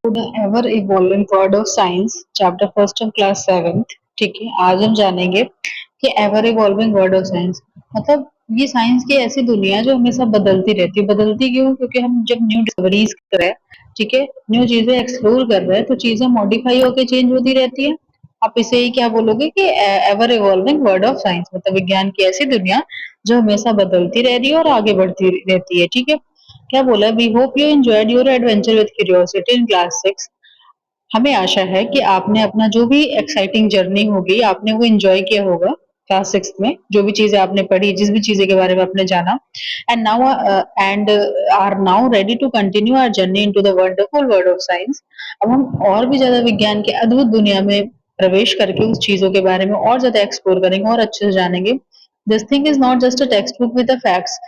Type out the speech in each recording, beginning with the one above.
The ever evolving word of science chapter first of class seventh. ठीक है, आज हम जानेंगे कि ever evolving word of science मतलब ये साइंस की ऐसी दुनिया है जो हमेशा बदलती रहती है। बदलती क्यों? क्योंकि हम जब न्यू डिस्कवरीज कर रहे हैं, ठीक है, न्यू चीजें एक्सप्लोर कर रहे हैं, तो चीजें मॉडिफाई होकर चेंज होती रहती है। आप इसे ही क्या बोलोगे कि ever evolving word of science मतलब विज्ञान की ऐसी दुनिया जो हमेशा बदलती रह रही है और आगे बढ़ती रहती है। ठीक है, क्या बोला? We hope you enjoyed your adventure with curiosity in class 6। हमें आशा है कि आपने अपना जो भी एक्साइटिंग जर्नी होगी आपने वो एंजॉय किया होगा क्लास 6 में, जो भी चीजें आपने पढ़ी, जिस भी चीजें के बारे में आपने जाना। And are now ready to continue our journey into the wonderful world of science. अब हम और भी ज्यादा विज्ञान के अद्भुत दुनिया में प्रवेश करके उस चीजों के बारे में और ज्यादा एक्सप्लोर करेंगे और अच्छे से जानेंगे। This thing is not just a textbook with the facts.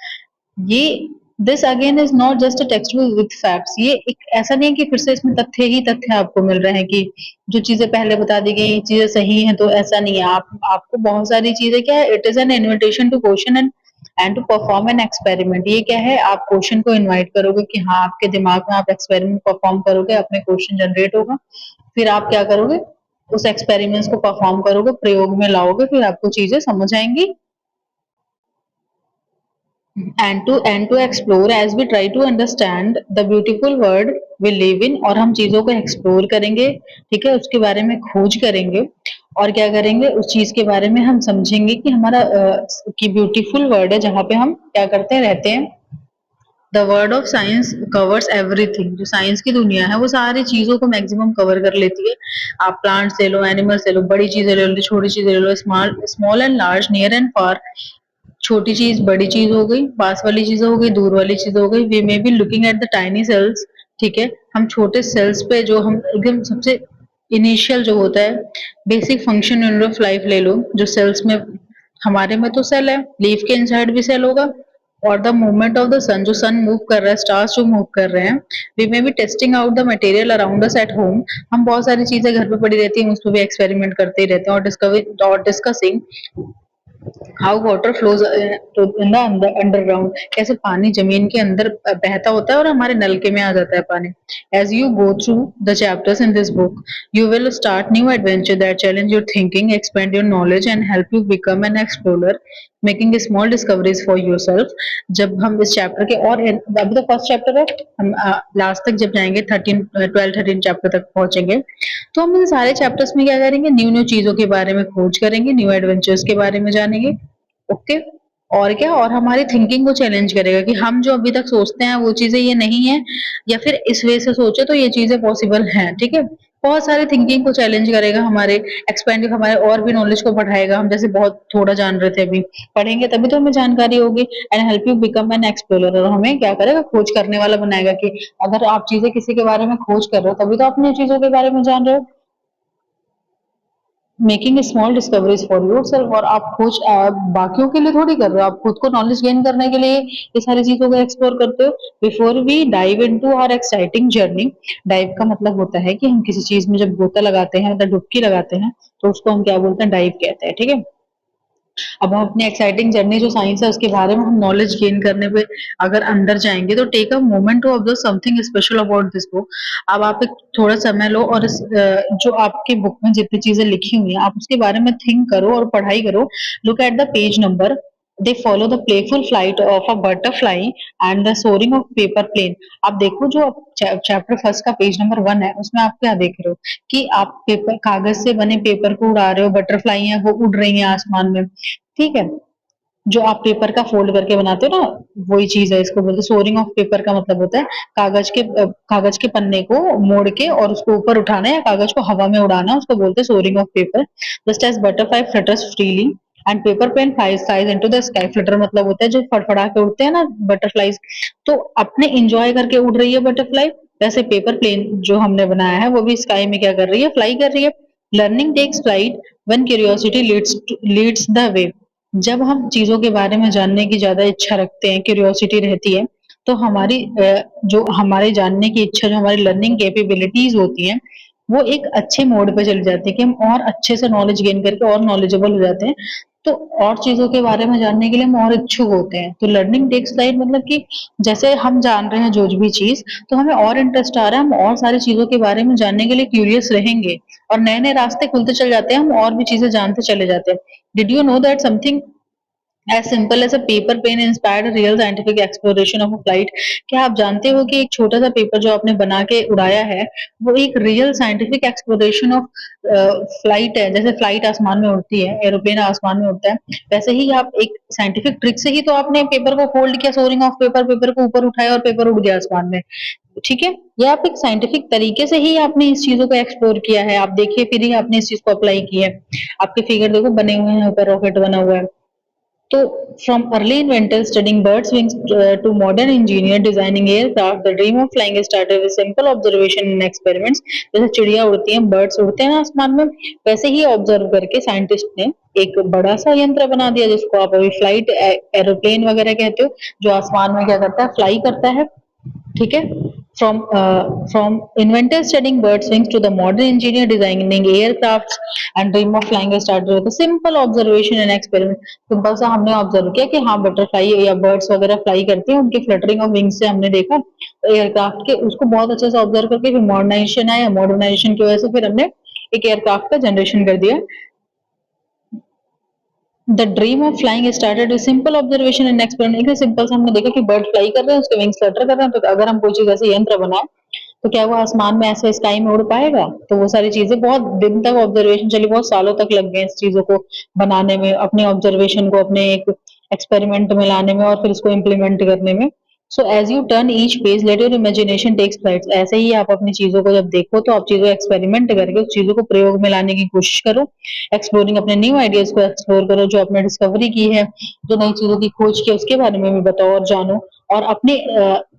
ये this again is not just a textbook with facts. ये एक ऐसा नहीं है कि फिर से इसमें तथ्य ही तथ्य आपको मिल रहे हैं कि जो चीजें पहले बता दी गई चीजें सही हैं, तो ऐसा नहीं है। आपको बहुत सारी चीजें क्या है, it is an invitation to question and to perform an experiment. ये क्या है, आप क्वेश्चन को इनवाइट करोगे कि हाँ, आपके दिमाग में आप एक्सपेरिमेंट परफॉर्म करोगे, अपने क्वेश्चन जनरेट होगा, फिर आप क्या करोगे, उस एक्सपेरिमेंट्स को परफॉर्म करोगे, प्रयोग में लाओगे, फिर आपको चीजें समझ आएंगी। And to explore as we try to understand the beautiful world we live in। और हम चीजों को एक्सप्लोर करेंगे, ठीक है, उसके बारे में खोज करेंगे और क्या करेंगे, उस चीज के बारे में हम समझेंगे कि हमारा कि ब्यूटीफुल वर्ल्ड है जहाँ पे हम क्या करते हैं, रहते हैं। The word of science covers everything. जो साइंस की दुनिया है वो सारी चीजों को मैक्सिमम कवर कर लेती है। आप प्लांट्स ले लो, एनिमल्स ले लो, बड़ी चीजें ले लो, छोटी चीजें ले लो, small small and large, near and far. छोटी चीज बड़ी चीज हो गई, पास वाली चीज हो गई, दूर वाली चीज हो गई। We may be looking at the tiny cells. ठीक है, हम छोटे सेल्स पे, जो हम एकदम सबसे इनिशियल जो होता है, basic function unit of life ले लो, जो सेल्स में, हमारे में तो सेल है, लीफ के इनसाइड भी सेल होगा। और द मूवमेंट ऑफ द सन, जो सन मूव कर रहा है, स्टार्स जो मूव कर रहे हैं। We may be testing out the material around us at home. हम बहुत सारी चीजें घर पे पड़ी रहती है, उस पर भी एक्सपेरिमेंट करते ही रहते हैं और डिस्कवर और discussing how water flows in the underground. कैसे पानी जमीन के अंदर बहता होता है और हमारे नलके में आ जाता है पानी। As you go through the chapters in this book you will start new adventure that challenge your thinking, expand your knowledge and help you become an explorer, making small discoveries for your self. जब हम इस chapter के, और अभी तो first chapter है, हम last तक जब जाएंगे 13 चैप्टर तक पहुंचेंगे, तो हम इन सारे चैप्टर्स में क्या करेंगे, न्यू न्यू चीजों के बारे में खोज करेंगे, न्यू एडवेंचर्स के बारे में जानेंगे। ओके, और क्या, और हमारी थिंकिंग को चैलेंज करेगा कि हम जो अभी तक सोचते हैं वो चीजें ये नहीं है, या फिर इस वे से सोचे तो ये चीजें पॉसिबल हैं। ठीक है, बहुत सारी थिंकिंग को चैलेंज करेगा, हमारे एक्सपेंड, हमारे और भी नॉलेज को बढ़ाएगा। हम जैसे बहुत थोड़ा जान रहे थे, अभी पढ़ेंगे तभी तो हमें जानकारी होगी। And help you become an explorer, और हमें क्या करेगा, खोज करने वाला बनाएगा कि अगर आप चीजें किसी के बारे में खोज कर रहे हो तभी तो आप नई चीजों के बारे में जान रहे हो। Making small discoveries for yourself, और आप खोज बाकियों के लिए थोड़ी कर रहे हो, आप खुद को नॉलेज गेन करने के लिए ये सारी चीजों को एक्सप्लोर करते हो। Before we dive into our exciting journey. Dive का मतलब होता है कि हम किसी चीज में जब गोता लगाते हैं, मतलब डुबकी लगाते हैं, तो उसको हम क्या बोलते हैं, डाइव कहते हैं। ठीक है, अब हम अपनी एक्साइटिंग जर्नी जो साइंस है उसके बारे में हम नॉलेज गेन करने पे अगर अंदर जाएंगे, तो take a moment to observe something special about this book. अब आप एक थोड़ा समय लो और जो आपकी बुक में जितनी चीजें लिखी हुई हैं आप उसके बारे में थिंक करो और पढ़ाई करो। Look at the page number. They follow the playful flight of a butterfly and the soaring of paper plane. आप देखो, जो चैप्टर फर्स्ट का पेज नंबर 1 है उसमें आप क्या देख रहे हो कि आप पेपर, कागज से बने पेपर को उड़ा रहे हो, बटरफ्लाई है वो उड़ रही है आसमान में। ठीक है, जो आप पेपर का फोल्ड करके बनाते हो ना, वही चीज है, इसको बोलते हैं सोरिंग ऑफ पेपर। का मतलब होता है कागज के पन्ने को मोड़ के और उसको ऊपर उठाना है या कागज को हवा में उड़ाना, उसको बोलते हैं soaring of paper. Just as butterfly flutters freely and paper plane flies into the sky. Flutter मतलब होता है जो फड़फड़ा के उड़ते हैं ना बटरफ्लाईज, तो अपने इंजॉय करके उड़ रही है बटरफ्लाई। वैसे पेपर प्लेन जो हमने बनाया है वो भी स्काई में क्या कर रही है, फ्लाई कर रही है। Learning takes flight when curiosity leads the way. जब हम चीजों के बारे में जानने की ज्यादा इच्छा रखते हैं, क्यूरियोसिटी रहती है, तो हमारी जो हमारे जानने की इच्छा, जो हमारी लर्निंग कैपेबिलिटीज होती हैं, वो एक अच्छे मोड पे चली जाती है कि हम और अच्छे से नॉलेज गेन करके और नॉलेजेबल हो जाते हैं। तो और चीज़ों के बारे में जानने के लिए हम और इच्छुक होते हैं। तो लर्निंग टेक्स लाइट मतलब कि जैसे हम जान रहे हैं जो भी चीज़, तो हमें और इंटरेस्ट आ रहा है, हम और सारी चीज़ों के बारे में जानने के लिए क्यूरियस रहेंगे और नए-नए रास्ते खुलते चले जाते हैं, हम और भी चीज़ें जानते चले जाते हैं। Did you know that something as simple as a paper pen inspired a real scientific exploration of a flight? क्या आप जानते हो कि एक छोटा-सा पेपर जो आपने बना के उड़ाया है, वो एक real scientific exploration of flight है। जैसे फ्लाइट आसमान में उड़ती है, एरोप्लेन आसमान में उड़ता है, वैसे ही आप एक साइंटिफिक ट्रिक से ही तो आपने पेपर को फ़ोल्ड किया, सोअरिंग ऑफ पेपर, पेपर को ऊपर उठाया और पेपर उड़ गया आसमान में। ठीक है? ये आप एक साइंटिफिक तरीके से ही आपने इस चीज़ों को एक्सप्लोर किया है। आप देखिए फिर ही आपने इस चीज़ को अप्लाई किया है। आपके फिगर देखो बने हुए हैं, ऊपर रॉकेट बना हुआ है। So, from early inventors studying birds' wings to modern engineer designing aircraft, the dream of flying started with simple observation and experiments. जैसे चिड़िया उड़ती हैं, बर्ड्स उड़ते हैं ना आसमान में, वैसे ही ऑब्जर्व करके साइंटिस्ट ने एक बड़ा सा यंत्र बना दिया जिसको आप अभी फ्लाइट एरोप्लेन वगैरह कहते हो, जो आसमान में क्या करता है, फ्लाई करता है। ठीक है? From inventors studying birds wings to the modern engineer designing aircrafts and dream of flying started with a simple observation and experiment. Simple सा हमने ऑब्जर्व किया कि हाँ बटरफ्लाई या बर्ड्स वगैरह फ्लाई करती हैं, उनके फ्लटरिंग ऑफ विंग्स से हमने देखा एयरक्राफ्ट के, उसको बहुत अच्छे से ऑब्जर्व करके फिर मॉडर्नाइजेशन आया, मॉडर्नाइजेशन की वजह से फिर हमने एक एयरक्राफ्ट का जनरेशन कर दिया। The dream of flying started with simple observation and experiment. एकदम सिंपल सा हमने देखा कि बर्ड फ्लाई कर रहे हैं, उसके विंग्स फ्लटर कर रहे हैं, तो अगर हम कोई चीज ऐसे यंत्र बनाए तो क्या वो आसमान में ऐसे स्काई में उड़ पाएगा? तो वो सारी चीजें बहुत दिन तक ऑब्जर्वेशन चली, बहुत सालों तक लग गए इस चीजों को बनाने में, अपने ऑब्जर्वेशन को अपने एक एक्सपेरिमेंट में लाने में और फिर इसको इम्प्लीमेंट करने में। So as you turn each page let your imagination takes flight. ऐसे ही आप अपनी चीजों को जब देखो तो आप चीजों एक्सपेरिमेंट करके उस चीजों को प्रयोग में लाने की कोशिश करो, एक्सप्लोरिंग अपने न्यू आइडियाज को एक्सप्लोर करो, जो आपने डिस्कवरी की है, जो नई चीजों की खोज की है उसके बारे में भी बताओ और जानो, और अपने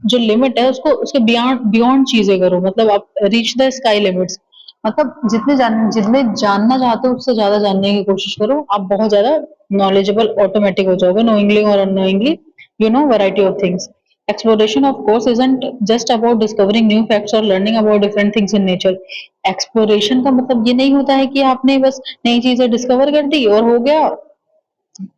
जो लिमिट है उसको उसके बियॉन्ड बियॉन्ड चीजें करो, मतलब आप रीच द स्काई लिमिट्स, मतलब जितने जानना चाहते हो उससे ज्यादा जानने की कोशिश करो, आप बहुत ज्यादा नॉलेजेबल ऑटोमेटिक हो जाओगे, नोइंगली और unknowingly you know variety of things. Exploration of course isn't just about discovering new facts or learning about different things in nature. Exploration का मतलब ये नहीं होता है कि आपने बस नई चीजें डिस्कवर कर दी और हो गया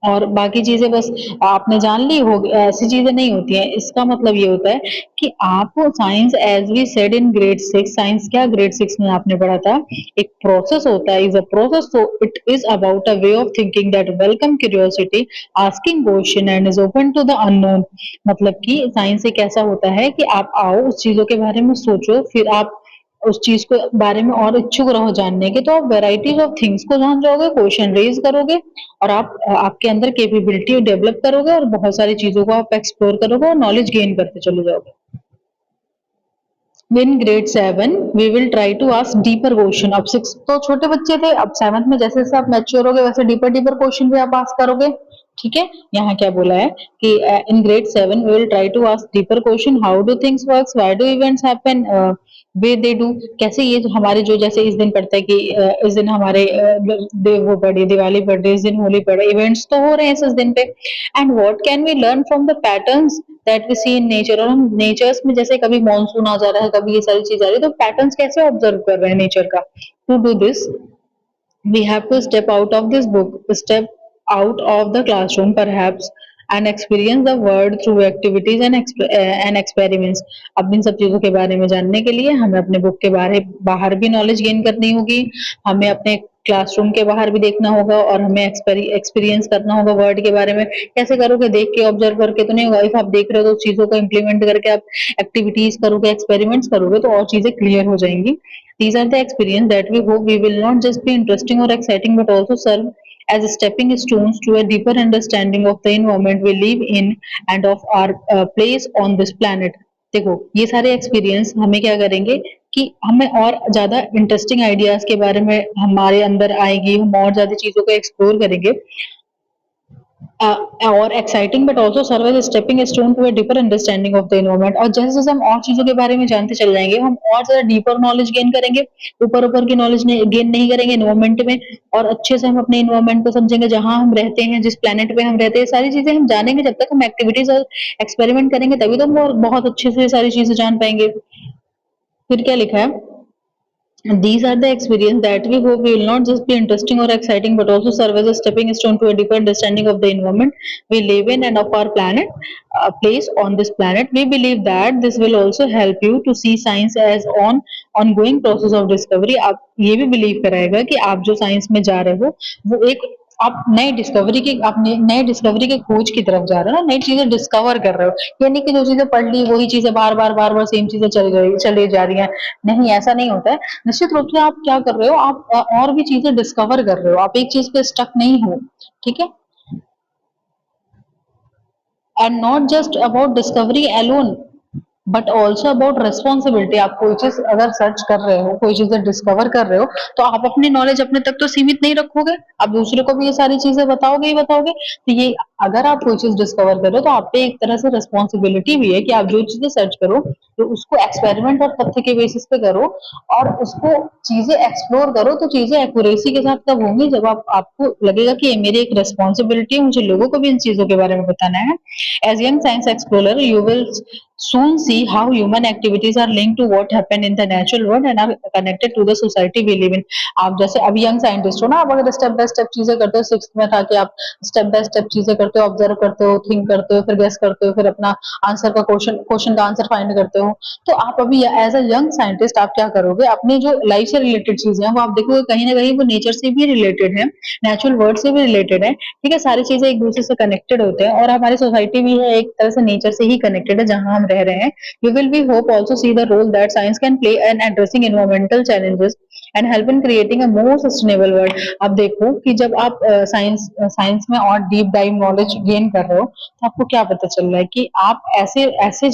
और बाकी चीजें बस आपने जान ली, हो गया, ऐसी चीजें नहीं होती हैं। इसका मतलब ये होता है कि आप science as we said in grade 6, science क्या ग्रेड 6 में आपने पढ़ा था, एक प्रोसेस होता है, is a process, so it is about a way of thinking that welcome curiosity, asking question and is open to the unknown. मतलब कि साइंस एक ऐसा होता है कि आप आओ उस चीजों के बारे में सोचो, फिर आप उस चीज के बारे में और इच्छुक रहो जानने के, तो आप वेराइटीज ऑफ थिंग्स को जान जाओगे, क्वेश्चन रेज करोगे और आप आपके अंदर कैपेबिलिटी डेवलप करोगे और बहुत सारी चीजों को आप एक्सप्लोर करोगे और नॉलेज गेन करते चले जाओगे। In grade 7 we will try to ask deeper question। अब 6 तो छोटे बच्चे थे, अब 7th में जैसे जैसे आप मैच्योर होगे वैसे डीपर डीपर क्वेश्चन भी आप आस्क करोगे। ठीक है, यहाँ क्या बोला है कि in grade 7 we will try to ask deeper question, how do things works, why do events happen, way they do, कैसे ये जो हमारे जो जैसे इस दिन पड़ता है कि इस दिन हमारे वो पड़ी दिवाली पड़ रही है, इस दिन होली पड़ रही है, इवेंट्स तो हो रहे हैं इस दिन पे, and what can we learn from the patterns that we see in nature. और हम नेचर्स में जैसे कभी मॉनसून आ जा रहा है, कभी ये सारी चीज आ रही है, तो पैटर्न्स कैसे ऑब्जर्व कर रहे हैं नेचर का। To do this we have to step out of this book, step out of the classroom perhaps, and experience the world through activities and experiments। अब इन सब चीजों के बारे में जानने के लिए हमें अपने बुक के बारे बाहर भी नॉलेज गेन करनी होगी, हमें अपने क्लासरूम के बाहर भी देखना होगा और हमें एक्सपीरियंस करना होगा वर्ल्ड के बारे में। कैसे करोगे, देख के ऑब्जर्व करके तो नहीं होगा, इफ आप देख रहे हो तो चीजों को इम्प्लीमेंट करके आप एक्टिविटीज करोगे, एक्सपेरिमेंट्स करोगे तो और चीजें क्लियर हो जाएंगी। These are the experience that we hope we will not just be interesting or exciting but also serve as stepping stones to a deeper understanding of the environment we live in and of our place on this planet। देखो ये सारे experience हमें क्या करेंगे कि हमें और ज्यादा इंटरेस्टिंग आइडियाज के बारे में हमारे अंदर आएगी, हम और ज्यादा चीजों को एक्सप्लोर करेंगे और exciting but also serve as stepping stone to a deeper understanding of the environment. और जैसे जैसे हम और चीजों के बारे में जानते चले जाएंगे हम और ज्यादा डीपर नॉलेज गेन करेंगे, ऊपर ऊपर की नॉलेज गेन नहीं करेंगे एनवायरनमेंट में, और अच्छे से हम अपने एनवायरनमेंट को समझेंगे, जहां हम रहते हैं, जिस प्लेनेट पे हम रहते हैं, सारी चीजें हम जानेंगे। जब तक हम एक्टिविटीज और एक्सपेरिमेंट करेंगे तभी तो हम और बहुत अच्छे से सारी चीजें जान पाएंगे। फिर क्या लिखा है, These are the experience that we hope will not just be interesting or exciting, but also serve as a stepping stone to a deeper understanding of the environment we live in and of our planet, place on this planet. We believe that this will also help you to see science as on ongoing process of discovery. आप ये भी believe कराएगा कि आप जो science में जा रहे हो वो एक आप नई डिस्कवरी की आप नए डिस्कवरी के खोज की तरफ जा रहे हो ना, नई चीजें डिस्कवर कर रहे हो। ये नहीं कि जो चीजें पढ़ ली वही चीजें बार बार सेम चीजें चली जा रही हैं। नहीं, ऐसा नहीं होता है। निश्चित रूप से आप क्या कर रहे हो, आप और भी चीजें डिस्कवर कर रहे हो, आप एक चीज पे स्टक नहीं हो, ठीक है। And not just about discovery alone, but also about responsibility. आप कोई चीज अगर सर्च कर रहे हो, कोई चीजें डिस्कवर कर रहे हो, तो आप अपनी नॉलेज अपने तक तो सीमित नहीं रखोगे, आप दूसरे को भी ये सारी चीजें बताओगे ही बताओगे। तो ये अगर आप कोई चीज डिस्कवर कर रहे हो तो आप पे एक तरह से रिस्पॉन्सिबिलिटी भी है कि आप जो चीजें सर्च करो तो उसको एक्सपेरिमेंट और तथ्य के बेसिस पे करो, और उसको चीजें एक्सप्लोर करो। तो चीजें एक्यूरेसी के साथ तब होंगी जब आप आपको लगेगा कि ये मेरी एक रिस्पॉन्सिबिलिटी है, मुझे लोगों को भी इन चीजों के बारे में बताना है। As young science explorer, you will soon see how human activities are linked to what happen in the natural world and are connected to the society we live in. आप जैसे अभी यंग साइंटिस्ट हो ना, आप अगर step by step चीजें करते हो, सिक्स्थ में था कि आप स्टेप बाय स्टेप चीजें करते हो, ऑब्जर्व करते हो, थिंक करते हो, फिर गेस करते हो, फिर अपना आंसर का क्वेश्चन का आंसर फाइंड करते हो। तो आप अभी एज अ यंग साइंटिस्ट आप क्या करोगे, अपनी जो लाइफ से रिलेटेड चीजें हैं वो आप देखोगे कहीं ना कहीं वो नेचर से भी रिलेटेड है, नेचुरल वर्ल्ड से भी रिलेटेड है, ठीक है। सारी चीजें एक दूसरे से कनेक्टेड होते हैं, और हमारी सोसाइटी भी है एक तरह से नेचर से ही कनेक्टेड है जहां हम रह रहे हैं। You will be hope also see the role that science can play in addressing environmental challenges and help in creating a more sustainable world. अब देखो कि जब आप साइंस में और डीप डाइव नॉलेज गेन कर रहे हो तो आपको क्या पता चल रहा है कि आप ऐसे ऐसे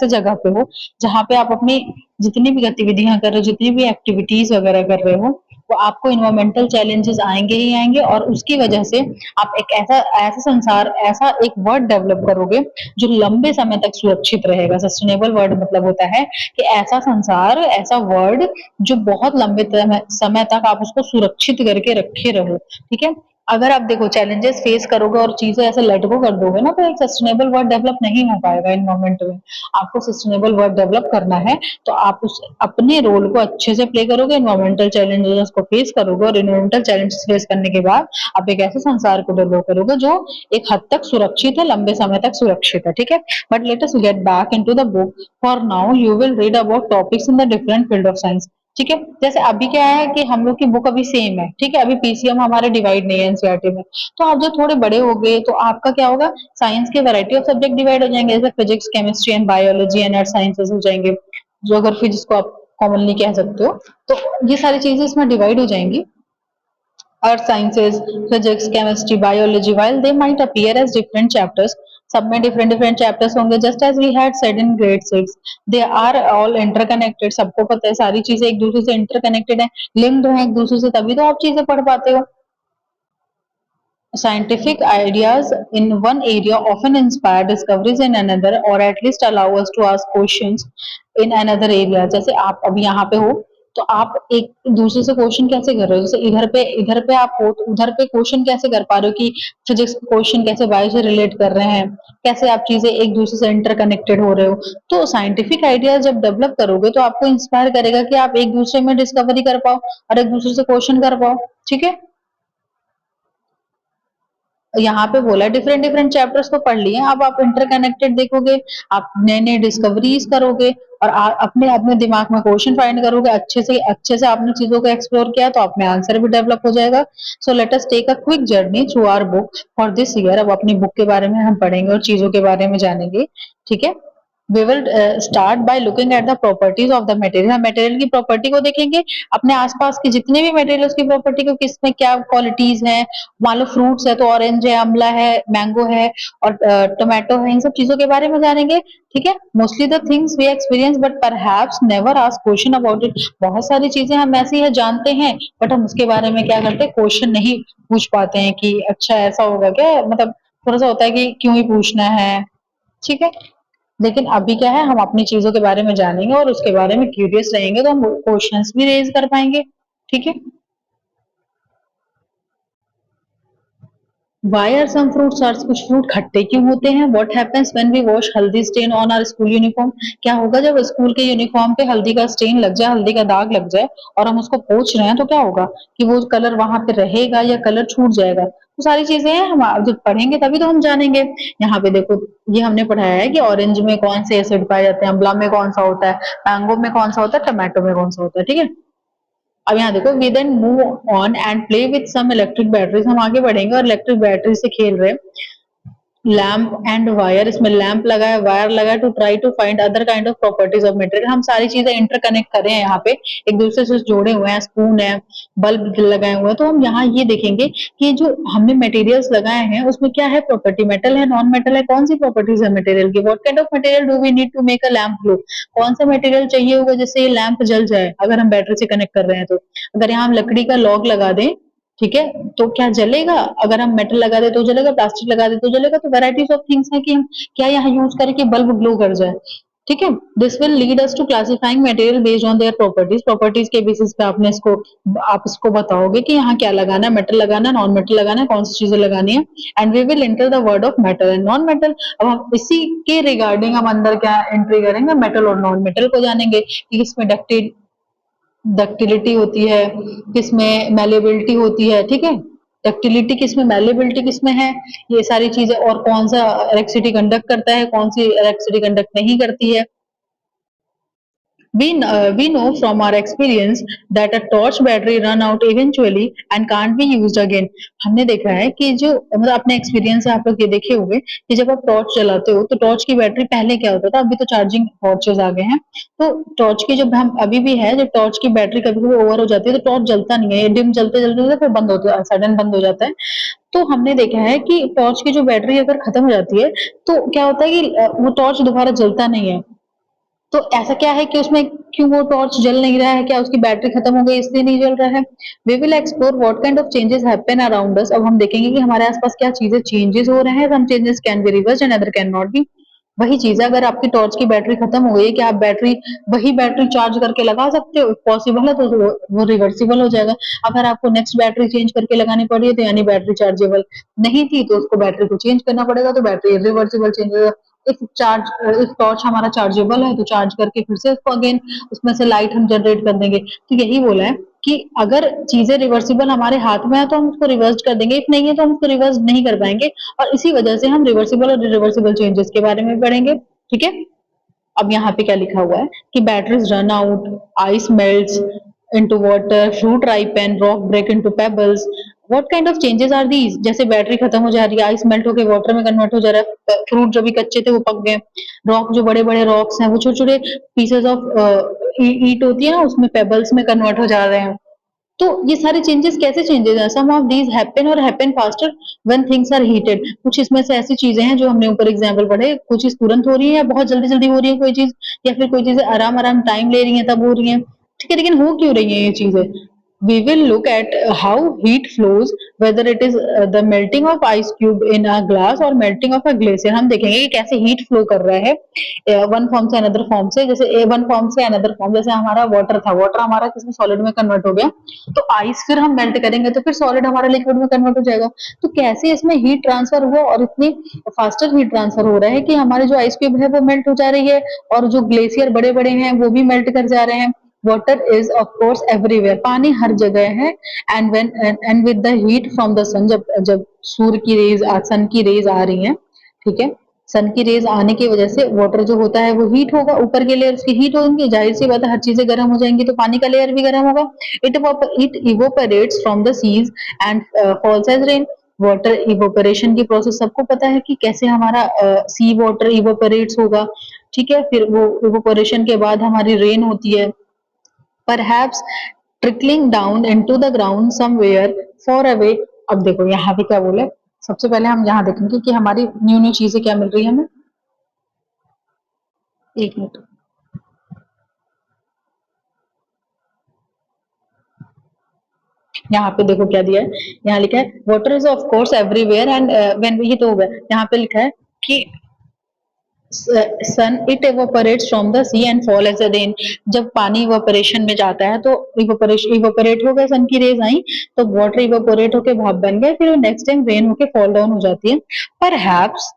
जगह पे हो जहाँ पे आप अपनी जितनी भी गतिविधियां कर रहे हो, जितनी भी एक्टिविटीज वगैरह कर रहे हो, वो आपको इन्वायरमेंटल चैलेंजेस आएंगे ही आएंगे, और उसकी वजह से आप एक ऐसा ऐसा संसार, ऐसा एक वर्ड डेवलप करोगे जो लंबे समय तक सुरक्षित रहेगा। सस्टेनेबल वर्ड मतलब होता है कि ऐसा संसार, ऐसा वर्ड जो बहुत लंबे समय तक आप उसको सुरक्षित करके रखे रहो, ठीक है। अगर आप देखो चैलेंजेस फेस करोगे और चीजें ऐसे लेट गो कर दोगे ना, तो एक सस्टेनेबल वर्ड डेवलप नहीं हो पाएगा इन्वायरमेंट में। आपको सस्टेनेबल वर्ड डेवलप करना है तो आप उस अपने रोल को अच्छे से प्ले करोगे, एनवायरमेंटल चैलेंजेस को फेस करोगे, और एनवायरमेंटल चैलेंजेस फेस करने के बाद आप एक ऐसे संसार को डेवलप करोगे जो एक हद तक सुरक्षित है, लंबे समय तक सुरक्षित है, ठीक है। But let us get back into the book. For now you will read about topics in the different field of science, ठीक है। जैसे अभी क्या है कि हम लोग की बुक अभी सेम है, ठीक है, अभी पीसीएम हमारे डिवाइड नहीं है एनसीईआरटी में। तो आप जो थोड़े बड़े हो गए तो आपका क्या होगा, साइंस के वैरायटी ऑफ सब्जेक्ट डिवाइड हो जाएंगे, जैसे physics, chemistry and biology and earth sciences हो जाएंगे, ज्योग्राफी जिसको आप कॉमनली कह सकते हो। तो ये सारी चीजें इसमें डिवाइड हो जाएंगी। Earth sciences, physics, chemistry, biology, while they might appear as different chapters, सब में डिफरेंट डिफरेंट चैप्टर्स होंगे, just as we had said in grade 6, they are all interconnected. सबको पता है सारी चीजें एक दूसरे से इंटरकनेक्टेड है, लिंक्ड है एक दूसरे से, तभी तो आप चीजें पढ़ पाते हो। Scientific ideas in one area often inspire discoveries in another, or at least allow us to ask questions in another area। जैसे आप अभी यहाँ पे हो तो आप एक दूसरे से क्वेश्चन कैसे कर रहे हो, जैसे इधर पे आप हो तो उधर पे क्वेश्चन कैसे कर पा रहे हो कि फिजिक्स क्वेश्चन कैसे बायो से रिलेट कर रहे हैं, कैसे आप चीजें एक दूसरे से इंटरकनेक्टेड हो रहे हो। तो साइंटिफिक आइडियाज जब डेवलप करोगे तो आपको इंस्पायर करेगा कि आप एक दूसरे में डिस्कवरी कर पाओ और एक दूसरे से क्वेश्चन कर पाओ, ठीक है। यहाँ पे बोला डिफरेंट डिफरेंट चैप्टर्स को पढ़ लिए, अब आप इंटरकनेक्टेड देखोगे, आप नए नए डिस्कवरीज करोगे, और अपने अपने दिमाग में क्वेश्चन फाइंड करोगे, अच्छे से आपने चीजों को एक्सप्लोर किया तो आप में आंसर भी डेवलप हो जाएगा। So let us take a quick journey through our book for this year. अब अपनी बुक के बारे में हम पढ़ेंगे और चीजों के बारे में जानेंगे, ठीक है। We will start by looking at the properties of the material. हम मटेरियल की प्रॉपर्टी को देखेंगे, अपने आसपास के जितने भी मटेरियल उसकी प्रॉपर्टी को, किसमें क्या क्वालिटीज हैं। मान लो फ्रूट्स है तो ऑरेंज है, अमला है, मैंगो है, और टोमेटो है, इन सब चीजों के बारे में जानेंगे, ठीक है। Mostly the things we experience but perhaps never ask question about it. बहुत सारी चीजें हम ऐसी है जानते हैं बट हम उसके बारे में क्या करते हैं, क्वेश्चन नहीं पूछ पाते हैं कि अच्छा ऐसा होगा क्या, मतलब थोड़ा सा होता है कि क्यों ही पूछना है, ठीक है। लेकिन अभी क्या है, हम अपनी चीजों के बारे में जानेंगे और उसके बारे में क्यूरियस रहेंगे तो हम क्वेश्चंस भी रेज कर पाएंगे, ठीक है। Why are some fruits are कुछ फ्रूट खट्टे क्यों होते हैं? What happens when we wash हल्दी stain on our school uniform? क्या होगा जब स्कूल के यूनिफॉर्म पे हल्दी का स्टेन लग जाए, हल्दी का दाग लग जाए और हम उसको पोंछ रहे हैं तो क्या होगा कि वो कलर वहां पे रहेगा या कलर छूट जाएगा? तो सारी चीजें हैं, हम जब पढ़ेंगे तभी तो हम जानेंगे। यहाँ पे देखो, ये हमने पढ़ाया है कि ऑरेंज में कौन से एसिड पाए जाते हैं, अम्ला में कौन सा होता है, मैंगो में कौन सा होता है, टमाटो में कौन सा होता है, ठीक है। अब यहाँ देखो, we then move on and play with some electric batteries, हम आगे बढ़ेंगे और इलेक्ट्रिक बैटरी से खेल रहे हैं। लैंप एंड वायर, इसमें लैंप लगा है, वायर लगा है, to try to find other kind of properties of material. हम सारी चीजें इंटरकनेक्ट कर रहे हैं, यहाँ पे एक दूसरे से जोड़े हुए हैं, स्पून है, बल्ब लगाए हुए हैं। तो हम यहाँ ये देखेंगे कि जो हमने मटेरियल्स लगाए हैं उसमें क्या है प्रॉपर्टी, मेटल है, नॉन मेटल है, कौन सी प्रॉपर्टीज है मटेरियल की। What kind of material do we need to make a lamp glow, कौन सा मटेरियल चाहिए होगा जिससे ये लैंप जल जाए अगर हम बैटरी से कनेक्ट कर रहे हैं तो। अगर यहाँ हम लकड़ी का लॉग लगा दें, ठीक है, तो क्या जलेगा? अगर हम मेटल लगा दे तो जलेगा, प्लास्टिक लगा दे तो जलेगा। तो वैराइटीज ऑफ थिंग्स है कि हम क्या यहाँ यूज करें कि बल्ब ग्लो कर जाए, ठीक है। This will lead us to classifying material based on their properties, properties के बेसिस पे आपने इसको, आप इसको बताओगे कि यहाँ क्या लगाना है, मेटल लगाना है, नॉन मेटल लगाना है, कौन सी चीजें लगानी है। And we will enter the word of metal and non metal. अब हम इसी के रिगार्डिंग हम अंदर क्या एंट्री करेंगे, मेटल और नॉन मेटल को जानेंगे कि इसमें डक्टिलिटी होती है, किसमें मैलेबिलिटी होती है, ठीक है। डक्टिलिटी किसमें, मैलेबिलिटी किसमें है, ये सारी चीजें, और कौन सा इलेक्ट्रिसिटी कंडक्ट करता है, कौन सी इलेक्ट्रिसिटी कंडक्ट नहीं करती है। We know from our experience that a torch battery run out eventually and can't be used again. हमने देखा है कि जो मतलब अपने एक्सपीरियंस से आप लोग ये देखे होंगे कि जब आप टॉर्च चलाते हो तो टॉर्च की बैटरी पहले क्या होता था, अभी तो चार्जिंग टॉर्चेस आ गए हैं, तो टॉर्च की जब हम अभी भी है, जब टॉर्च की बैटरी कभी कभी ओवर हो जाती है तो टॉर्च जलता नहीं है, ये डिम चलते चलते फिर बंद होता है, सडन बंद हो जाता है। तो हमने देखा है कि टॉर्च की जो बैटरी अगर खत्म हो जाती है तो क्या होता है कि वो टॉर्च दोबारा जलता नहीं है। तो ऐसा क्या है कि उसमें क्यों वो टॉर्च जल नहीं रहा है, क्या उसकी बैटरी खत्म हो गई इसलिए नहीं जल रहा है। We will explore what kind of changes happen around us. अब हम देखेंगे कि हमारे आसपास क्या चीजें चेंजेस हो रहे हैं, some changes can be reversed and other can not be. वही चीज है, अगर आपकी टॉर्च की बैटरी खत्म हो गई, क्या आप बैटरी वही बैटरी चार्ज करके लगा सकते हो? पॉसिबल है तो वो रिवर्सिबल हो जाएगा। अगर आपको नेक्स्ट बैटरी चेंज करके लगानी पड़ी है तो यानी बैटरी चार्जेबल नहीं थी, तो उसको बैटरी को चेंज करना पड़ेगा, तो बैटरी रिवर्सिबल चेंज होगा। इफ टॉर्च हमारा चार्जेबल है तो चार्ज करके फिर से उसको अगेन उसमें से लाइट हम जनरेट कर देंगे। तो यही बोला है कि अगर चीजें रिवर्सिबल हमारे हाथ में है तो हम उसको रिवर्स कर देंगे, इफ नहीं है तो हम उसको रिवर्स नहीं कर पाएंगे। और इसी वजह से हम रिवर्सिबल और इरिवर्सिबल चेंजेस के बारे में पढ़ेंगे, ठीक है। अब यहाँ पे क्या लिखा हुआ है कि batteries run out, ice melts into water, fruit ripen, rock break into pebbles. What kind of changes are these? जैसे बैटरी खत्म हो जा रही है, आइस मेल्ट होकर वाटर में कन्वर्ट हो जा रहा है, फ्रूट जो भी कच्चे थे वो पक गए, रॉक जो बड़े बड़े रॉक्स हैं वो छोटे छोटे पीसेस ऑफ ईट होती है ना उसमें पेबल्स में कन्वर्ट हो जा रहे हैं। तो ये सारे चेंजेस कैसे चेंजेस हैं? Some of these happen or happen faster when things are heated. कुछ इसमें से ऐसी चीजें हैं जो हमने ऊपर एग्जांपल पढ़े, कुछ चीज तुरंत हो रही है या बहुत जल्दी जल्दी हो रही है कोई चीज, या फिर कोई चीजें आराम आराम टाइम ले रही है तब हो रही है, ठीक है। लेकिन हो क्यों रही है ये चीजें? We will look at how heat flows, whether it is the melting of ice cube in a glass or melting of a glacier। हम देखेंगे कि कैसे हीट फ्लो कर रहा है वन फॉर्म से अनदर फॉर्म से, जैसे वन फॉर्म से अनदर फॉर्म, जैसे हमारा वाटर था, वाटर हमारा किसमें सॉलिड में कन्वर्ट हो गया, तो आइस फिर हम मेल्ट करेंगे तो फिर सॉलिड हमारा लिक्विड में कन्वर्ट हो जाएगा। तो कैसे इसमें हीट ट्रांसफर हुआ और इतनी फास्टर हीट ट्रांसफर हो रहा है कि हमारे जो आइस क्यूब है वो मेल्ट हो जा रही है और जो ग्लेशियर बड़े बड़े हैं वो भी मेल्ट कर जा रहे हैं। Water is of course everywhere, पानी हर जगह है। And with the heat from the sun, जब जब सूर्य की रेज, सन की रेज आ रही हैं, ठीक है, सन की रेज आने की वजह से वाटर जो होता है वो हीट होगा, ऊपर के लेयर की हीट होंगी, जाहिर सी बात है हर चीजें गर्म हो जाएंगी तो पानी का लेयर भी गर्म होगा। It evaporates from the seas and falls as rain. Water evaporation की प्रोसेस सबको पता है कि कैसे हमारा सी वाटर इवोपरेट्स होगा, ठीक है। फिर वो इवोपरेशन के बाद हमारी रेन होती है, perhaps trickling down into the ground somewhere far away। अब देखो यहाँ पे क्या बोले, सबसे पहले हम यहाँ देखेंगे कि हमारी न्यू न्यू चीजें क्या मिल रही है हमें। एक मिनट, यहाँ पे देखो क्या दिया है, यहाँ लिखा है water is of course everywhere and when, ये तो हो गया। यहाँ पे लिखा है कि sun it evaporates from the sea and fall as a rain. जब पानी इवेपोरेशन में जाता है तो इवेपोरेट हो गए, सन की रेज आई तो वाटर इवेपोरेट होके भाप बन गए, फिर नेक्स्ट टाइम रेन होके फॉल डाउन हो जाती है। Perhaps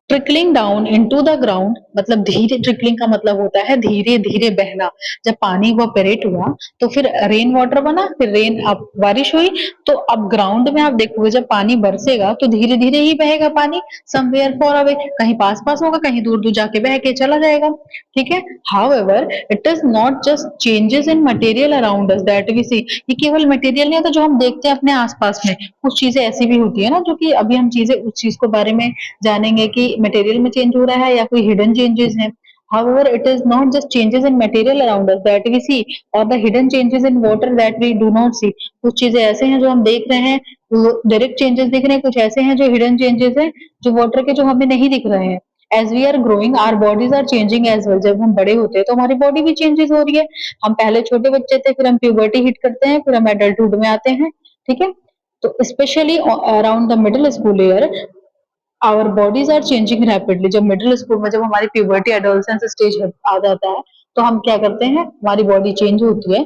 trickling down into the ground, मतलब धीरे, ट्रिकलिंग का मतलब होता है धीरे धीरे बहना। जब पानी इवेपोरेट हुआ तो फिर रेन वाटर बना, फिर रेन अब बारिश हुई, तो अब ग्राउंड में आप देखोगे जब पानी बरसेगा तो धीरे धीरे ही बहेगा पानी, समवेयर फॉर अवे, कहीं पास पास होगा, कहीं दूर दूर जाके बह के चला जाएगा। ठीक है, however it is not just changes in material around us that we see. ये केवल मटेरियल नहीं होता जो हम देखते हैं अपने आसपास में, कुछ चीजें ऐसी भी होती है ना जो कि अभी हम चीजें उस चीज को बारे में जानेंगे कि मटेरियल में चेंज हो रहा है या कोई हिडन चेंजेस है। However, it is not just changes in material around us that we see or the hidden changes in water that we do not see। कुछ चीजें ऐसे हैं जो हम देख रहे हैं, वो डायरेक्ट चेंजेस दिख रहे हैं, कुछ ऐसे हैं जो हिडन चेंजेस हैं जो वाटर के जो हमें नहीं दिख रहे हैं। As we are growing our bodies are changing as well. जब हम बड़े होते हैं तो हमारी बॉडी भी चेंजेस हो रही है। हम पहले छोटे बच्चे थे, फिर हम प्यूबर्टी हिट करते हैं, फिर हम एडल्टहुड में आते हैं। ठीक है, तो specially around the middle school year our bodies are changing rapidly. जब मिडिल स्कूल में जब हमारी प्यूबर्टी एडोलसेंस स्टेज आ जाता है तो हम क्या करते हैं, हमारी बॉडी चेंज होती है।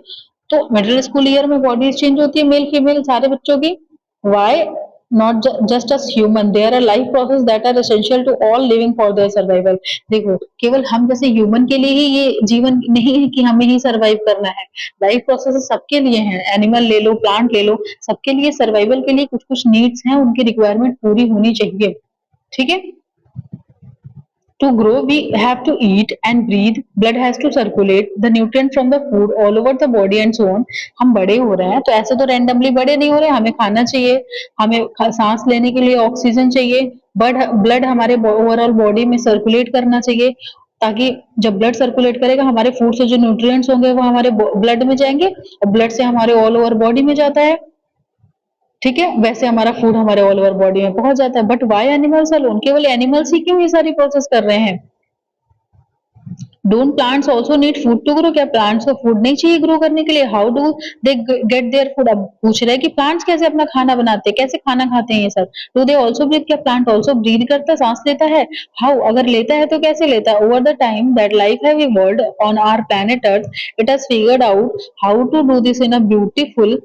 तो मिडिल स्कूल ईयर में बॉडी चेंज होती है मेल फीमेल सारे बच्चों की। Why not just us human, there are life process that are essential to all living for their survival. देखो, केवल हम जैसे ह्यूमन के लिए ही ये जीवन नहीं है कि हमें ही सर्वाइव करना है, लाइफ प्रोसेस सबके लिए हैं। एनिमल ले लो, प्लांट ले लो, सबके लिए सर्वाइवल के लिए कुछ कुछ नीड्स हैं, उनकी रिक्वायरमेंट पूरी होनी चाहिए। ठीक है, to grow we have to eat and breathe, blood has to circulate, the nutrient from the food all over the body and so on। हम बड़े हो रहे हैं तो ऐसे तो रैंडमली बड़े नहीं हो रहे, हमें खाना चाहिए, हमें सांस लेने के लिए ऑक्सीजन चाहिए, ब्लड हमारे ओवरऑल बॉडी में सर्कुलेट करना चाहिए, ताकि जब ब्लड सर्कुलेट करेगा हमारे फूड से जो न्यूट्रिएंट्स होंगे वो हमारे ब्लड में जाएंगे, और ब्लड से हमारे ऑल ओवर बॉडी में जाता है। ठीक है, वैसे हमारा फूड हमारे ऑल ओवर बॉडी में पहुंच जाता है। बट वाई एनिमल्स अलोन, केवल एनिमल्स ही क्यों ये सारी प्रोसेस कर रहे हैं? Don't plants also need food to grow, क्या प्लांट्स को फूड नहीं चाहिए ग्रो करने के लिए? How do they get their food? अब पूछ रहे हैं कि प्लांट्स कैसे अपना खाना बनाते हैं, कैसे खाना खाते हैं ये सब। डू दे ऑल्सो ब्रीथ, क्या प्लांट ऑल्सो ब्रीथ करता है, सांस लेता है? हाउ, अगर लेता है तो कैसे लेता है? Over the time that life have evolved on our planet earth, it has figured out how to do this in a beautiful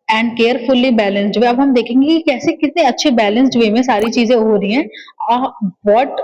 and carefully balanced way. अब हम देखेंगे कि कैसे कितने अच्छे बैलेंस्ड वे में सारी चीजें हो रही हैं। What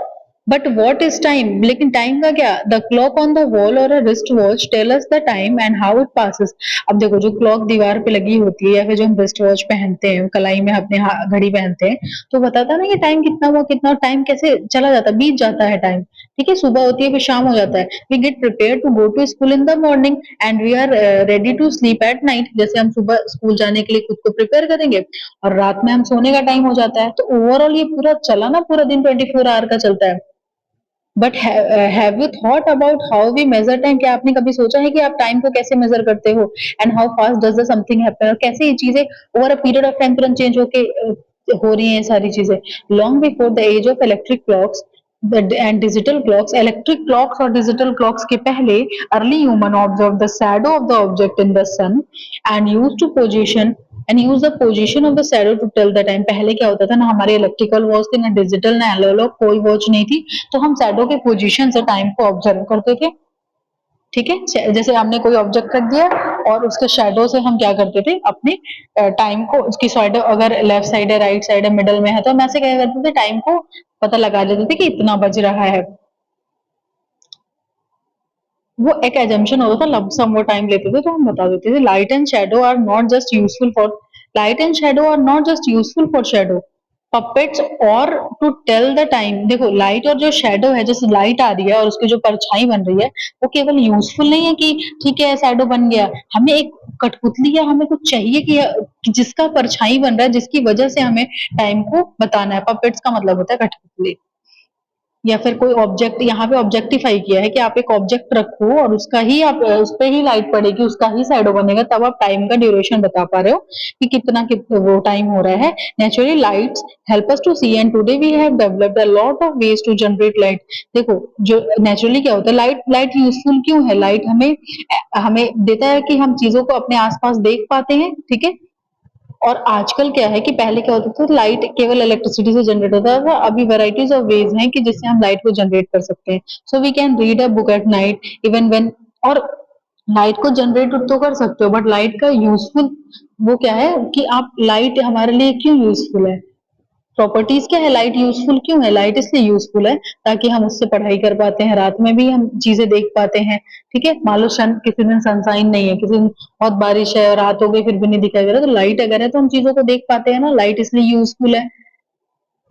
but what is time, लेकिन टाइम का क्या? The clock on the wall or a wristwatch tell us the time and how it passes. अब देखो, जो क्लॉक दीवार पे लगी होती है या फिर जो हम रिस्ट वॉच पहनते हैं, कलाई में अपने घड़ी पहनते हैं, तो बताता है ना कि टाइम कितना हुआ, कितना टाइम कैसे चला जाता है, बीत जाता है टाइम। ठीक है, सुबह होती है फिर शाम हो जाता है। We get prepare to go to school in the morning and we are ready to sleep at night. जैसे हम सुबह स्कूल जाने के लिए खुद को प्रिपेयर करेंगे और रात में हम सोने का टाइम हो जाता है। तो ओवरऑल ये पूरा चला ना, पूरा दिन 24 आवर का चलता है। But have you thought about how we measure time? क्या आपने कभी सोचा है कि आप टाइम को कैसे मेजर करते हो? And how fast does the something happen, और कैसे ये चीजें over a period of time तुरंत चेंज होके हो रही हैं सारी चीजें। Long before the age of electric clocks and digital clocks, electric clocks और डिजिटल क्लॉक्स के पहले early human observe the shadow of the object in the sun and use the position of the shadow to tell the time. पहले क्या होता था ना, हमारे electrical watch थे ना, डिजिटल ना एनालॉग, कोई वॉच नहीं थी, तो हम शैडो के पोजीशन से टाइम को ऑब्जर्व करते थे। ठीक है, जैसे हमने कोई ऑब्जेक्ट रख दिया और उसके शैडो से हम क्या करते थे, अपने टाइम को, उसकी शैडो अगर लेफ्ट साइड है, राइट साइड है, मिडल में है, तो हम ऐसे क्या करते थे, टाइम को पता लगा लेते थे कि इतना बज रहा है। वो एक एजम्पशन होता था, लमसम वो टाइम लेते थे तो हम बता देते थे। Light and shadow are not just useful for shadow puppets or to tell the time. देखो, लाइट और जो शेडो है, जैसे लाइट आ रही है और उसकी जो परछाई बन रही है, वो केवल यूजफुल नहीं है कि ठीक है शेडो बन गया, हमें एक कठपुतली या हमें कुछ चाहिए कि जिसका परछाई बन रहा है, जिसकी वजह से हमें टाइम को बताना है। पपेट्स का मतलब होता है कठपुतली। या फिर कोई ऑब्जेक्ट, यहाँ पे ऑब्जेक्टिफाई किया है कि आप एक ऑब्जेक्ट रखो और उसका ही आप उस पे ही लाइट पड़ेगी, उसका ही शैडो बनेगा, तब आप टाइम का ड्यूरेशन बता पा रहे हो कि कितना वो टाइम हो रहा है। Naturally lights help us to see and today we have developed a lot of ways to generate light. देखो, जो नेचुरली क्या होता है, लाइट लाइट यूजफुल क्यों है? लाइट हमें हमें देता है कि हम चीजों को अपने आसपास देख पाते हैं। ठीक है, और आजकल क्या है कि पहले क्या होता था, लाइट केवल इलेक्ट्रिसिटी से जनरेट होता था, अभी वैराइटीज ऑफ वेज हैं कि जिससे हम लाइट को जनरेट कर सकते हैं। So we can read a book at night even when, और लाइट को जनरेट तो कर सकते हो, बट लाइट का यूजफुल वो क्या है कि आप, लाइट हमारे लिए क्यों यूजफुल है, प्रॉपर्टीज क्या है, लाइट यूजफुल क्यों है, लाइट इसलिए यूजफुल है ताकि हम उससे पढ़ाई कर पाते हैं, रात में भी हम चीजें देख पाते हैं। ठीक है, मान लो सन, किसी दिन सनसाइन नहीं है, किसी दिन बहुत बारिश है और रात हो गई फिर भी नहीं दिखाई दे रहा, तो लाइट अगर है तो हम चीजों को देख पाते हैं ना, लाइट इसलिए यूजफुल है।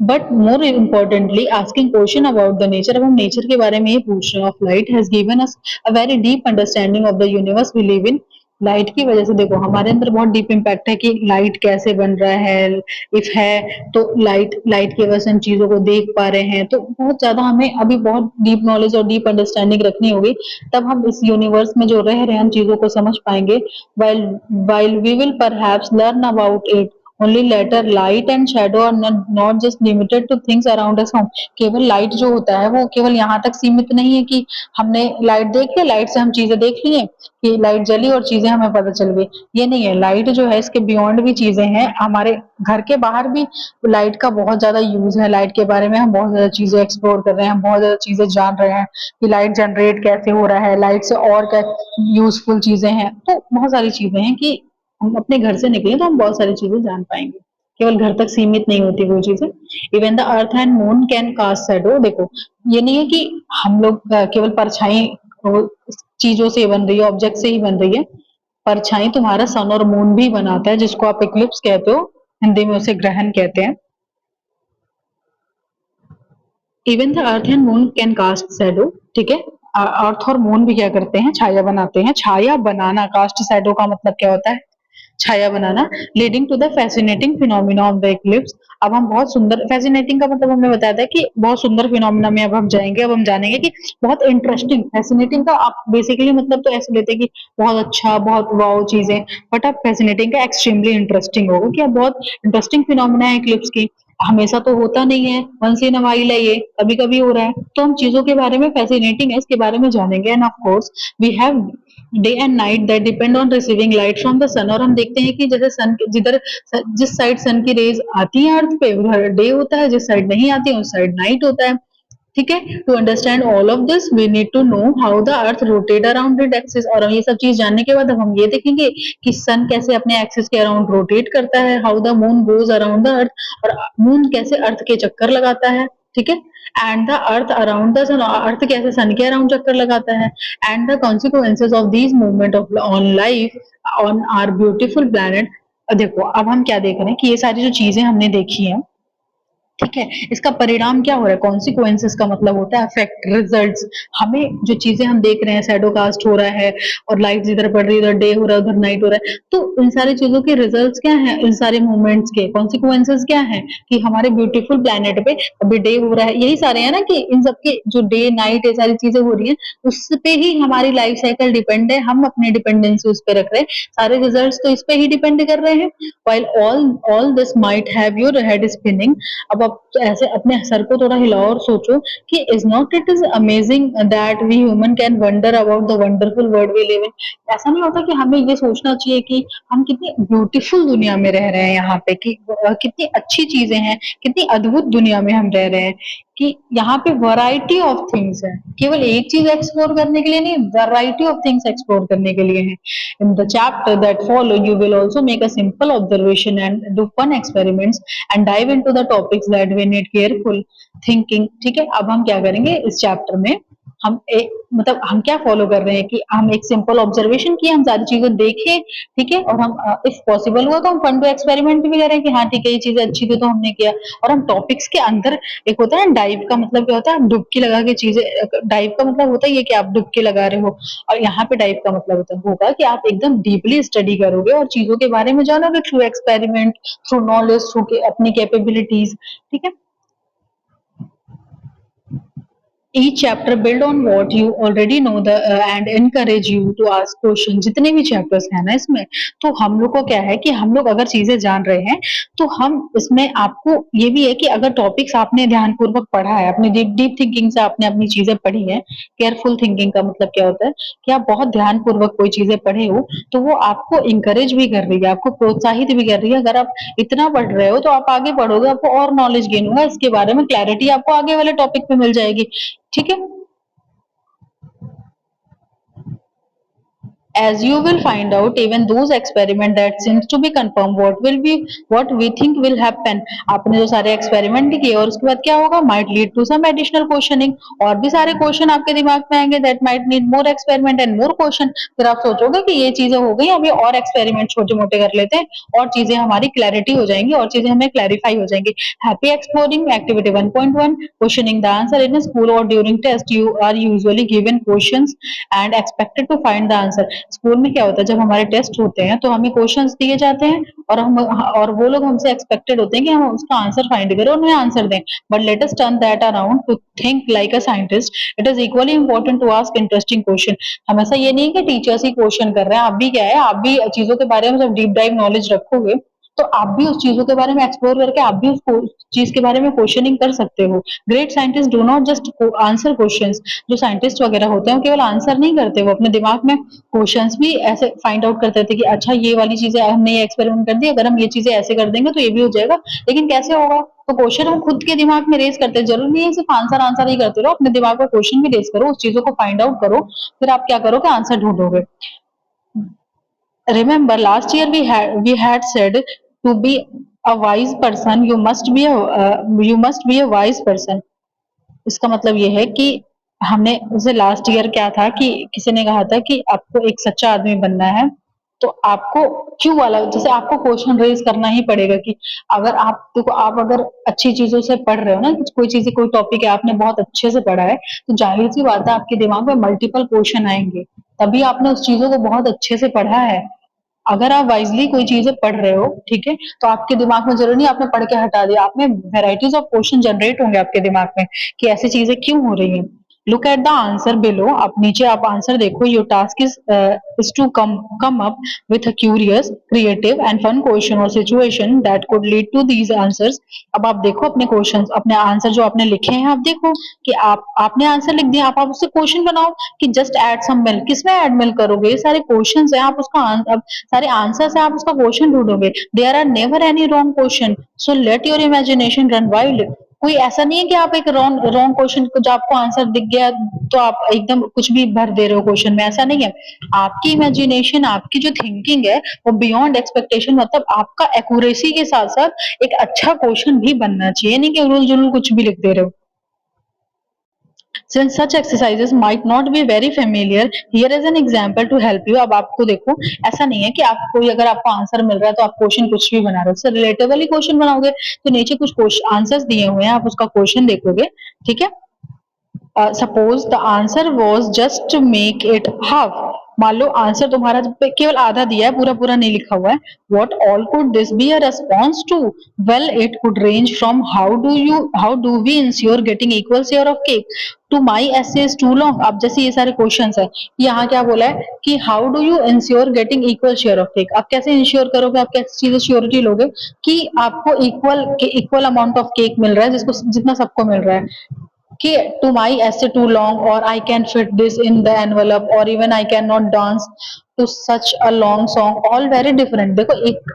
But more importantly asking question about the nature, अब हम नेचर के बारे में ये पूछ रहे हैं, of light has given us a very deep understanding of the universe we live in. Light की वजह से देखो हमारे अंदर बहुत डीप इम्पैक्ट है कि लाइट कैसे बन रहा है, इफ है तो लाइट, लाइट की वजह से हम चीजों को देख पा रहे हैं, तो बहुत ज्यादा हमें अभी बहुत डीप नॉलेज और डीप अंडरस्टैंडिंग रखनी होगी, तब हम इस यूनिवर्स में जो रह रहे हैं हम चीजों को समझ पाएंगे। while while we will perhaps learn about it only later, light and shadow are not just limited to things around us home। केवल लाइट जो होता है वो केवल यहाँ तक सीमित नहीं है कि हमने लाइट देख लिया, लाइट से हम चीजें देख लिए कि लाइट जली और चीजें हमें पता चल गई, ये नहीं है। लाइट जो है इसके बियॉन्ड भी चीजें हैं, हमारे घर के बाहर भी लाइट का बहुत ज्यादा यूज है, लाइट के बारे में हम बहुत ज्यादा चीजें एक्सप्लोर कर रहे हैं, हम बहुत ज्यादा चीजें जान रहे हैं कि लाइट जनरेट कैसे हो रहा है, लाइट से और क्या यूजफुल चीजें हैं, तो बहुत सारी चीजें हैं कि हम अपने घर से निकले तो हम बहुत सारी चीजें जान पाएंगे, केवल घर तक सीमित नहीं होती वो चीजें। Even the earth and moon can cast shadow, देखो ये नहीं है कि हम लोग केवल परछाई चीजों से बन रही है, ऑब्जेक्ट से ही बन रही है, परछाई तुम्हारा सन और मून भी बनाता है, जिसको आप इक्लिप्स कहते हो, हिंदी में उसे ग्रहण कहते हैं। Even the earth and moon can cast shadow, ठीक है, अर्थ और मून भी क्या करते हैं, छाया बनाते हैं। छाया बनाना, कास्ट शैडो का मतलब क्या होता है, छाया बनाना। Leading to the fascinating phenomena of the eclipse, अब हम बहुत सुंदर, फैसिनेटिंग का मतलब हमने बताया था कि बहुत सुंदर फिनोमिना में अब हम जाएंगे, अब हम जानेंगे कि बहुत इंटरेस्टिंग, फैसिनेटिंग का आप बेसिकली मतलब तो ऐसे लेते हैं कि बहुत अच्छा, बहुत वाओ चीजें, बट अब फैसिनेटिंग का एक्सट्रीमली इंटरेस्टिंग होगा कि अब बहुत इंटरेस्टिंग फिनोमिना है इक्लिप्स की, हमेशा तो होता नहीं है, वंस इन अ व्हाइल है, ये कभी कभी हो रहा है, तो हम चीजों के बारे में, फैसिनेटिंग है इसके बारे में जानेंगे। And of course we have day and night that depend on receiving light from the sun, और हम देखते हैं कि जैसे सन, जिधर जिस साइड सन की रेज आती है अर्थ पे उधर डे होता है, जिस साइड नहीं आती है उस साइड नाइट होता है। ठीक है, to understand all of this we need to know how the earth rotate around it axis, और ये सब चीज जानने के बाद अब हम ये देखेंगे कि सन कैसे अपने एक्सिस के अराउंड रोटेट करता है, how the moon goes around the earth, और मून कैसे अर्थ के चक्कर लगाता है। ठीक है, and the earth around the sun, earth कैसे सन के अराउंड चक्कर लगाता है, and the consequences of these movement of on life on our beautiful planet. देखो अब हम क्या देख रहे हैं कि ये सारी जो चीजें हमने देखी हैं, ठीक है, इसका परिणाम क्या हो रहा है, कॉन्सिक्वेंसेस का मतलब होता है इफेक्ट, रिजल्ट्स। हमें जो चीजें हम देख रहे हैं, शैडो कास्ट हो रहा है और लाइट इधर पड़ रही है, उधर डे हो रहा है, उधर नाइट हो रहा है, तो इन सारी चीजों के रिजल्ट्स क्या हैं, इन सारे मूवमेंट्स के कॉन्सिक्वेंसेस क्या हैं, कि हमारे ब्यूटीफुल प्लेनेट पे अभी डे हो रहा है, यही सारे हैं ना, कि इन सबके जो डे नाइट ये सारी चीजें हो रही है, उस पे ही हमारी लाइफ साइकिल डिपेंड है, हम अपने डिपेंडेंसी उस पर रख रहे हैं, सारे रिजल्ट्स तो इस पे ही डिपेंड कर रहे हैं। while all this might have your head spinning, अब आप ऐसे अपने सर को थोड़ा हिलाओ और सोचो कि is not it is amazing that we human can wonder about the wonderful world we live in. ऐसा नहीं होता कि हमें ये सोचना चाहिए कि हम कितनी ब्यूटीफुल दुनिया में रह रहे हैं यहाँ पे, कि कितनी अच्छी चीजें हैं, कितनी अद्भुत दुनिया में हम रह रहे हैं, कि यहाँ पे वैरायटी ऑफ थिंग्स है, केवल एक चीज एक्सप्लोर करने के लिए नहीं, वैरायटी ऑफ थिंग्स एक्सप्लोर करने के लिए है। In the chapter that follow, you will also make a simple observation and do fun experiments and dive into the topics that we need careful thinking। ठीक है, अब हम क्या करेंगे इस चैप्टर में, हम एक मतलब हम क्या फॉलो कर रहे हैं कि हम एक सिंपल ऑब्जर्वेशन किए, हम सारी चीजें देखें, ठीक है, और हम इफ पॉसिबल हुआ तो हम फन टू एक्सपेरिमेंट भी करें कि हाँ ठीक है ये चीजें अच्छी थी तो हमने किया, और हम टॉपिक्स के अंदर, एक होता है ना डाइव का मतलब क्या होता है, हम डुबकी लगा के चीजें, डाइव का मतलब होता है ये कि आप डुबकी लगा रहे हो, और यहाँ पे डाइव का मतलब होगा कि आप एकदम डीपली स्टडी करोगे और चीजों के बारे में जानोगे through experiment, through knowledge, through अपनी कैपेबिलिटीज। ठीक है, each chapter build on what you already know the and encourage you to ask question। जितने भी चैप्टर्स हैं ना इसमें, तो हम लोग को क्या है कि हम लोग अगर चीजें जान रहे हैं तो हम इसमें आपको ये भी है कि अगर टॉपिक्स आपने ध्यानपूर्वक पढ़ा है, अपनी डीप डीप थिंकिंग से आपने अपनी चीजें पढ़ी है। केयरफुल थिंकिंग का मतलब क्या होता है कि आप बहुत ध्यानपूर्वक कोई चीजें पढ़े हो तो वो आपको इंकरेज भी कर रही है, आपको प्रोत्साहित भी कर रही है। अगर आप इतना पढ़ रहे हो तो आप आगे पढ़ोगे, आपको और नॉलेज गेन होगा इसके बारे में, क्लैरिटी आपको आगे वाले टॉपिक पे मिल जाएगी। ठीक है। As you will find out, even those experiment that seems to be confirmed what we think will happen। आपने जो सारे एक्सपेरिमेंट किए और उसके बाद क्या होगा, might lead to some additional questioning। और भी सारे क्वेश्चन आपके दिमाग में आएंगे, that might need more experiment and more question। फिर आप सोचोगे कि ये चीजें हो गई, अभी और एक्सपेरिमेंट छोटे मोटे कर लेते हैं और चीजें हमारी क्लैरिटी हो जाएंगी और चीजें हमें क्लैरिफाई हो जाएंगी। Happy exploring activity 1.1 questioning the answer in school और during test you are usually given questions and expected to find the answer. School में क्या होता है, जब हमारे टेस्ट होते हैं तो हमें क्वेश्चंस दिए जाते हैं और वो लोग हमसे एक्सपेक्टेड होते हैं कि हम उसका आंसर फाइंड करें और उन्हें आंसर दें। But let us turn that around to think like a scientist. It is equally important to ask interesting question. हमेशा ये नहीं कि टीचर्स ही क्वेश्चन कर रहे हैं, आप भी क्या है, आप भी चीजों के बारे में जब डीप डाइव नॉलेज रखोगे तो आप भी उस चीजों के बारे में एक्सप्लोर करके आप भी उस चीज के बारे में क्वेश्चनिंग कर सकते हो। Great scientist do not just answer questions. जो साइंटिस्ट वगैरह होते हैं वो केवल आंसर नहीं करते, वो अपने दिमाग में क्वेश्चंस भी ऐसे फाइंड आउट करते थे कि अच्छा ये वाली चीजें हमने ये एक्सपेरिमेंट कर दी, अगर हम ये चीजें ऐसे कर देंगे तो ये भी हो जाएगा, लेकिन कैसे होगा। तो क्वेश्चन हम खुद के दिमाग में रेज करते हैं, जरूरी नहीं है सिर्फ आंसर आंसर ही करते रहो, अपने दिमाग में क्वेश्चन भी रेज करो, उस चीजों को फाइंड आउट करो, फिर आप क्या करोगे, answer ढूंढोगे। Remember, last year we had said to be a wise person, you must be a wise person। इसका मतलब ये है कि हमने जैसे लास्ट ईयर क्या था कि किसी ने कहा था कि आपको एक सच्चा आदमी बनना है, तो आपको क्यों वाला जैसे आपको क्वेश्चन रेज करना ही पड़ेगा कि अगर आप देखो, आप अगर अच्छी चीजों से पढ़ रहे हो ना, कोई चीजें कोई टॉपिक है आपने बहुत अच्छे से पढ़ा है, तो जाहिर सी बात है आपके दिमाग में मल्टीपल क्वेश्चन आएंगे, तभी आपने उस चीजों को बहुत अच्छे से पढ़ा है। अगर आप वाइजली कोई चीजें पढ़ रहे हो, ठीक है, तो आपके दिमाग में जरूरी नहीं आपने पढ़ के हटा दिया, आपने वेराइटीज ऑफ क्वेश्चन जनरेट होंगे आपके दिमाग में कि ऐसी चीजें क्यों हो रही हैं। Look at the answer below. आप नीचे आप आंसर देखो। Your task is to come up with a curious creative and fun question or situation that could lead to these answers. अब आप देखो अपने क्वेश्चन, अपने आंसर जो आपने लिखे हैं, आप देखो कि आपने आंसर लिख दिया, आप उससे क्वेश्चन बनाओ कि जस्ट ऐड सम मिल्क। किसमें ऐड मिल्क करोगे, ये सारे क्वेश्चन है, आप उसका अब सारे आंसर से आप उसका क्वेश्चन ढूंढोगे। There are never any wrong question, so let your imagination run wild. कोई ऐसा नहीं है कि आप एक रॉन्ग रॉन्ग क्वेश्चन को जो आपको आंसर दिख गया तो आप एकदम कुछ भी भर दे रहे हो क्वेश्चन में, ऐसा नहीं है। आपकी इमेजिनेशन, आपकी जो थिंकिंग है वो बियॉन्ड एक्सपेक्टेशन, मतलब आपका एक्यूरेसी के साथ साथ एक अच्छा क्वेश्चन भी बनना चाहिए, नहीं कि उलझुल जुलूल कुछ भी लिख दे रहे हो। Since such exercises might not be very familiar, here is an example to help you। अब आपको देखो, ऐसा नहीं है कि आप कोई अगर आपको आंसर मिल रहा है तो आप क्वेश्चन कुछ भी बना रहे हो, उससे रिलेटेबल ही क्वेश्चन बनाओगे। तो नीचे कुछ आंसर्स दिए हुए हैं, आप उसका क्वेश्चन देखोगे, ठीक है। Suppose the answer was just to make it half. मान लो आंसर तुम्हारा केवल आधा दिया है, पूरा पूरा नहीं लिखा हुआ है। What all could this be a response to? Well it could range from how do we ensure getting equal share of cake to my essay is too long। अब जैसे ये सारे क्वेश्चंस है, यहाँ क्या बोला है कि how do you ensure getting equal share of cake. आप कैसे इंश्योर करोगे, आप कैसे चीजें श्योरिटी लोगे कि आपको इक्वल अमाउंट ऑफ केक मिल रहा है, जिसको जितना सबको मिल रहा है कि to my essay too long or I can fit this in the envelope or even I cannot dance to such a long song, all very different। देखो एक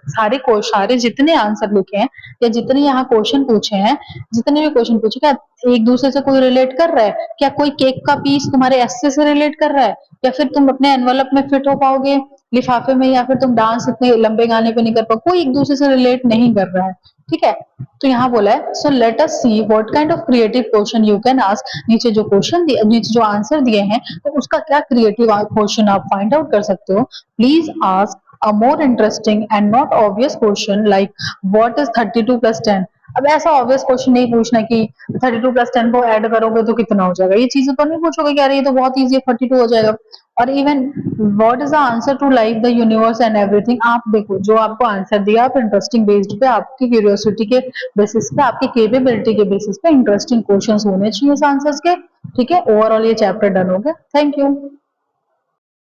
सारे जितने आंसर लिखे हैं या जितने यहाँ क्वेश्चन पूछे हैं, जितने भी क्वेश्चन पूछे, क्या एक दूसरे से कोई रिलेट कर रहा है? क्या कोई केक का पीस तुम्हारे एस्से से रिलेट कर रहा है, या फिर तुम अपने एनवेलप में फिट हो पाओगे लिफाफे में, या फिर तुम डांस इतने लंबे गाने पे नहीं कर पाओ? कोई एक दूसरे से रिलेट नहीं कर रहा है, ठीक है। तो यहाँ बोला है सो let us see what kind of creative question you can ask. नीचे जो क्वेश्चन दिए, नीचे जो आंसर दिए हैं, तो उसका क्या क्रिएटिव क्वेश्चन आप फाइंड आउट कर सकते हो। Please ask a more interesting and not obvious question like what is 32 plus 10। अब ऐसा ऑब्वियस क्वेश्चन नहीं पूछना कि 32 प्लस 10 को ऐड करोगे तो कितना हो जाएगा, ये चीजें तो नहीं पूछोगे कि अरे ये तो बहुत ईजी है 32 हो जाएगा। और even what is the answer to life the universe and everything, आप देखो जो आपको आंसर दिया आप इंटरेस्टिंग बेस्ड पे, आपकी क्यूरियोसिटी के बेसिस पे, आपकी केपेबिलिटी के बेसिस पे इंटरेस्टिंग क्वेश्चंस होने चाहिए इस आंसर्स के। ठीक है, ओवरऑल ये चैप्टर डन हो गया। Thank you.